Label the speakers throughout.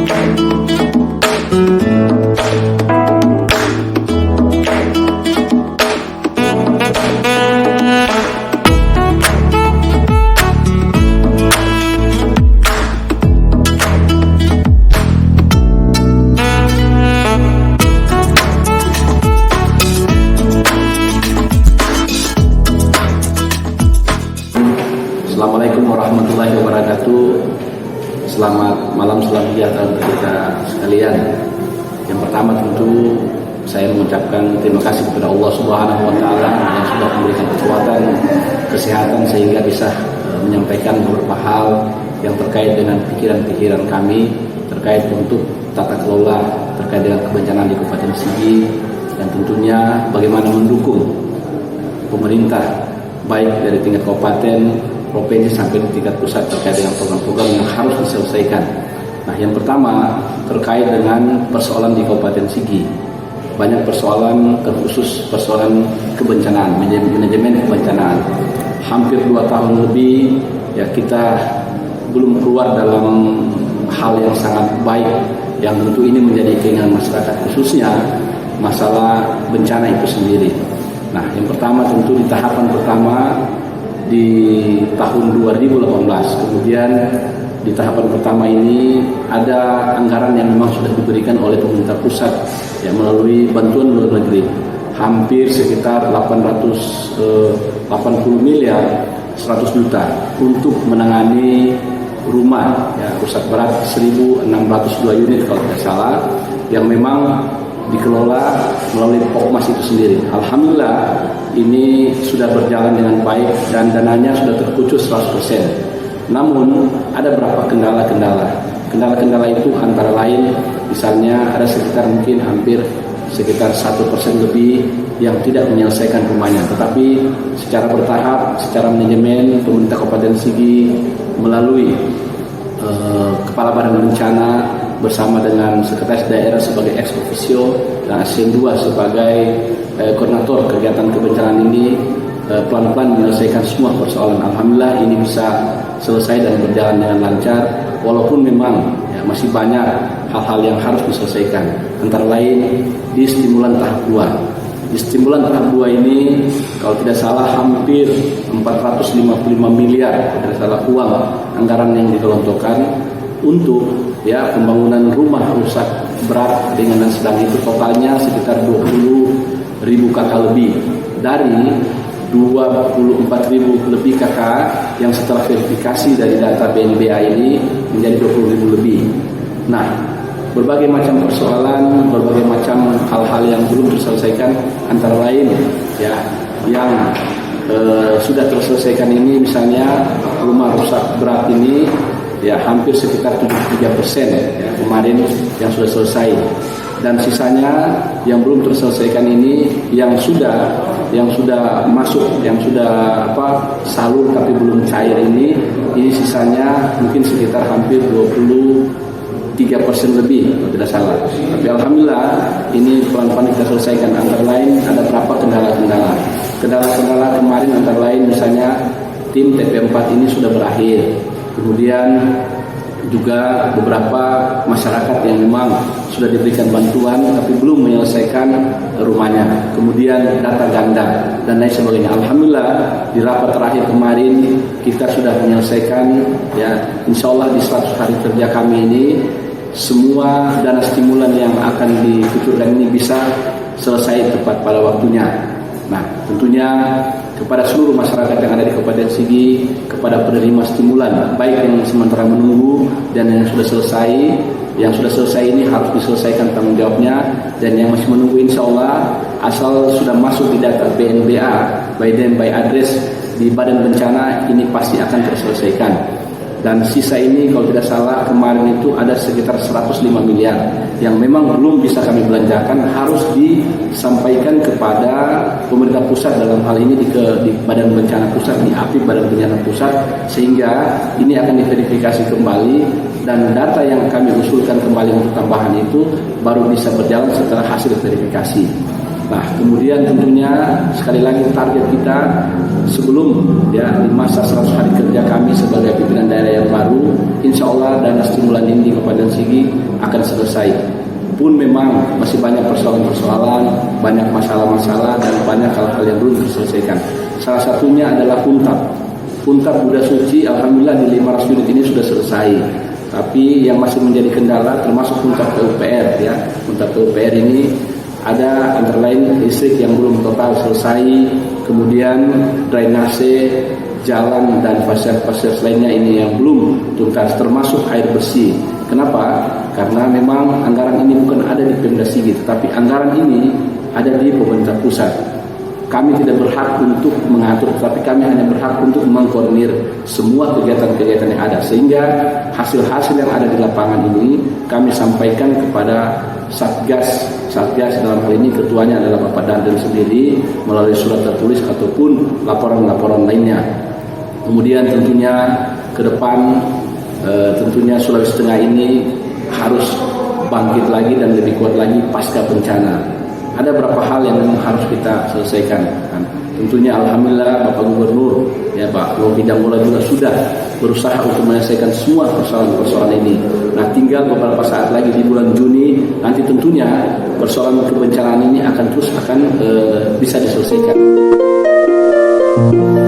Speaker 1: Assalamualaikum warahmatullahi wabarakatuh. Selamat malam, salam sejahtera untuk kita sekalian. Yang pertama tentu saya mengucapkan terima kasih kepada Allah Subhanahu wa taala yang sudah memberikan kekuatan, kesehatan sehingga bisa menyampaikan beberapa hal yang terkait dengan pikiran-pikiran kami terkait untuk tata kelola terkait dengan kebencanaan di Kabupaten Sigi, dan tentunya bagaimana mendukung pemerintah baik dari tingkat kabupaten, provinsi sampai di tingkat pusat terkait dengan program-program yang harus diselesaikan. Nah, yang pertama terkait dengan persoalan di Kabupaten Sigi. Banyak persoalan, terkhusus persoalan kebencanaan, manajemen kebencanaan. Hampir 2 tahun lebih ya kita belum keluar dalam hal yang sangat baik, yang tentu ini menjadi keinginan masyarakat, khususnya masalah bencana itu sendiri. Nah, yang pertama tentu di tahapan pertama di tahun 2018, kemudian di tahapan pertama ini ada anggaran yang memang sudah diberikan oleh pemerintah pusat ya melalui bantuan luar negeri hampir sekitar 880 miliar 100 juta untuk menangani rumah ya rusak berat 1.602 unit kalau tidak salah, yang memang dikelola melalui Pokmas itu sendiri. Alhamdulillah ini sudah berjalan dengan baik dan dananya sudah terkucur 100%. Namun ada beberapa kendala-kendala. Kendala-kendala itu antara lain misalnya ada sekitar mungkin hampir sekitar 1% lebih yang tidak menyelesaikan rumahnya. Tetapi secara bertahap, secara manajemen pemerintah Kabupaten Sigi melalui Kepala Badan Bencana bersama dengan Sekretaris Daerah sebagai ex officio dan ASN 2 sebagai koordinator kegiatan kebencanaan ini pelan-pelan menyelesaikan semua persoalan. Alhamdulillah ini bisa selesai dan berjalan dengan lancar, walaupun memang ya, masih banyak hal-hal yang harus diselesaikan. Antara lain di stimulan tahap 2. Di stimulan tahap 2 ini kalau tidak salah hampir 455 miliar kalau tidak salah uang anggaran yang digelontorkan untuk ya pembangunan rumah rusak berat dengan sedang, itu totalnya sekitar 20.000 kakak lebih dari 24.000 lebih kakak yang setelah verifikasi dari data BNBA ini menjadi 20.000 lebih. Nah, berbagai macam persoalan, berbagai macam hal-hal yang belum terselesaikan, antara lain ya yang sudah terselesaikan ini misalnya rumah rusak berat ini ya hampir sekitar 73% ya kemarin yang sudah selesai, dan sisanya yang belum terselesaikan ini yang sudah masuk, yang sudah salur tapi belum cair ini sisanya mungkin sekitar hampir 23% lebih kalau tidak salah. Tapi alhamdulillah ini pelan-pelan kita selesaikan. Antara lain ada berapa kendala-kendala kemarin, antara lain misalnya tim TP4 ini sudah berakhir. Kemudian juga beberapa masyarakat yang memang sudah diberikan bantuan tapi belum menyelesaikan rumahnya. Kemudian data ganda dan lain sebagainya. Alhamdulillah di rapat terakhir kemarin kita sudah menyelesaikan ya, insya Allah di 100 hari kerja kami ini semua dana stimulan yang akan dikucurkan ini bisa selesai tepat pada waktunya. Nah, tentunya kepada seluruh masyarakat yang ada di Kabupaten Sigi, kepada penerima stimulan, baik yang sementara menunggu dan yang sudah selesai. Yang sudah selesai ini harus diselesaikan tanggung jawabnya, dan yang masih menunggu insya Allah asal sudah masuk di data BNBA, by name by address di Badan Bencana, ini pasti akan terselesaikan. Dan sisa ini kalau tidak salah kemarin itu ada sekitar 105 miliar yang memang belum bisa kami belanjakan, harus disampaikan kepada pemerintah pusat, dalam hal ini di Badan Bencana Pusat, di APIP Badan Bencana Pusat, sehingga ini akan diverifikasi kembali dan data yang kami usulkan kembali untuk tambahan itu baru bisa berjalan setelah hasil verifikasi. Nah, kemudian tentunya sekali lagi target kita sebelum ya di masa 100 hari kerja kami sebagai pimpinan daerah yang baru, insya Allah dana stimulan ini di Kabupaten Sigi Sigi akan selesai. Pun memang masih banyak persoalan-persoalan, banyak masalah-masalah, dan banyak hal-hal yang belum diselesaikan. Salah satunya adalah Puntap. Puntap Buddha Suci, alhamdulillah di 500 unit ini sudah selesai. Tapi yang masih menjadi kendala termasuk Puntap PUPR ya. Puntap PUPR ini ada antara lain listrik yang belum total selesai, kemudian drainase, jalan dan fasilitas lainnya ini yang belum tuntas, termasuk air bersih. Kenapa? Karena memang anggaran ini bukan ada di Pemda Sigi, tetapi anggaran ini ada di pemerintah pusat. Kami tidak berhak untuk mengatur, tetapi kami hanya berhak untuk mengkoordinir semua kegiatan-kegiatan yang ada, sehingga hasil-hasil yang ada di lapangan ini kami sampaikan kepada Satgas dalam hal ini ketuanya adalah Bapak Dandan sendiri melalui surat tertulis ataupun laporan-laporan lainnya. Kemudian tentunya ke depan tentunya Sulawesi Tengah ini harus bangkit lagi dan lebih kuat lagi pasca bencana. Ada beberapa hal yang memang harus kita selesaikan kan. Tentunya alhamdulillah Bapak Gubernur ya Pak Luhut Bidangola juga sudah berusaha untuk menyelesaikan semua persoalan-persoalan ini. Nah, tinggal beberapa saat lagi di bulan Juni nanti tentunya persoalan kebencanaan ini akan bisa diselesaikan.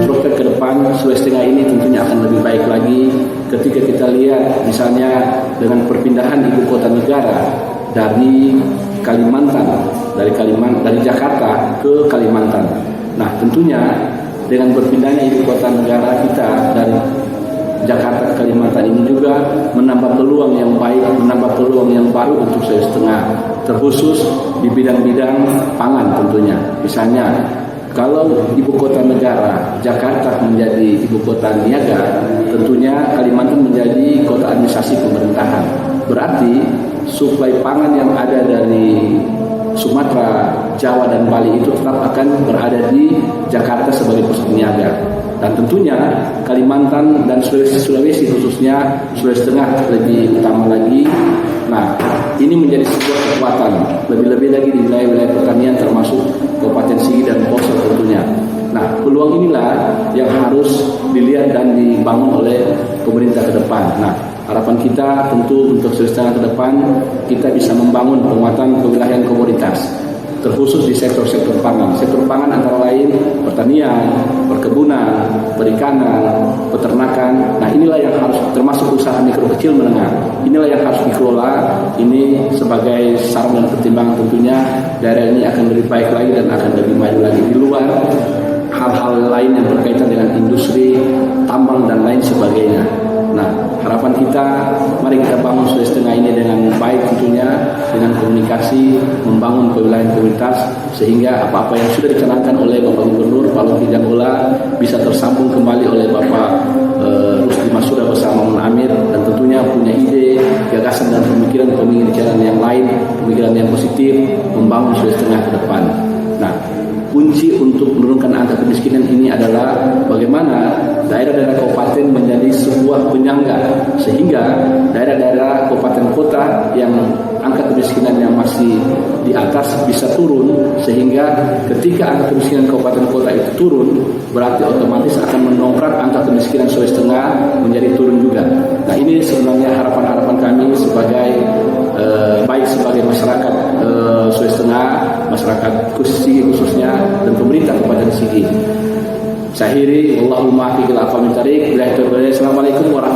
Speaker 1: Terus ke depan Sulawesi Tengah ini tentunya akan lebih baik lagi ketika kita lihat misalnya dengan perpindahan ibu kota negara dari dari Jakarta ke Kalimantan. Nah, tentunya dengan berpindahnya ibu kota negara kita dari Jakarta ke Kalimantan ini juga menambah peluang yang baik, menambah peluang yang baru untuk Sulawesi Tengah, terkhusus di bidang-bidang pangan tentunya. Misalnya, kalau ibu kota negara Jakarta menjadi ibu kota niaga, tentunya Kalimantan menjadi kota administrasi pemerintahan. Berarti suplai pangan yang ada dari Sumatera, Jawa dan Bali itu tetap akan berada di Jakarta sebagai pusat niaga. Dan tentunya Kalimantan dan Sulawesi khususnya Sulawesi Tengah lebih utama lagi. Nah, ini menjadi sebuah kekuatan lebih-lebih lagi di wilayah-wilayah pertanian termasuk Kabupaten Sigi dan Poso tentunya. Nah, peluang inilah yang harus dilihat dan dibangun oleh pemerintah ke depan. Nah, harapan kita tentu untuk Sulawesi Tengah ke depan kita bisa membangun penguatan kewilayahan komoditas, terkhusus di sektor-sektor pangan. Sektor pangan antara lain pertanian, perkebunan, perikanan, peternakan. Nah, inilah yang harus termasuk usaha mikro kecil menengah. Inilah yang harus dikelola. Ini sebagai saran dan pertimbangan tentunya daerah ini akan lebih baik lagi dan akan lebih maju lagi di luar hal-hal lain yang berkaitan dengan industri, tambang dan lain sebagainya. Nah, harapan kita mari kita bangun Sulawesi Tengah ini dengan baik tentunya, dengan komunikasi, membangun kewilayahan komunitas sehingga apa-apa yang sudah dicanangkan oleh Bapak Gubernur Pak Luhut Bidangola bisa tersambung kembali oleh Bapak Rusdi Masuda bersama Mun Amir, dan tentunya punya ide, gagasan dan pemikiran yang lain, pemikiran yang positif membangun Sulawesi Tengah ke depan. Nah, kunci untuk menurunkan angka kemiskinan ini adalah bagaimana daerah-daerah kabupaten menjadi sebuah penyangga, sehingga daerah-daerah kabupaten kota yang angka kemiskinan yang masih di atas bisa turun, sehingga ketika angka kemiskinan kabupaten kota itu turun berarti otomatis akan mendongkrak angka kemiskinan Sulawesi Tengah menjadi turun juga. Nah, ini sebenarnya harapan-harapan kami sebagai baik sebagai masyarakat Sulawesi Tengah, masyarakat Sigi khususnya, dan pemerintah Kabupaten Sigi. Saya akhiri, Allahumma afiqil afal min tariq. Assalamualaikum warahmatullahi wabarakatuh.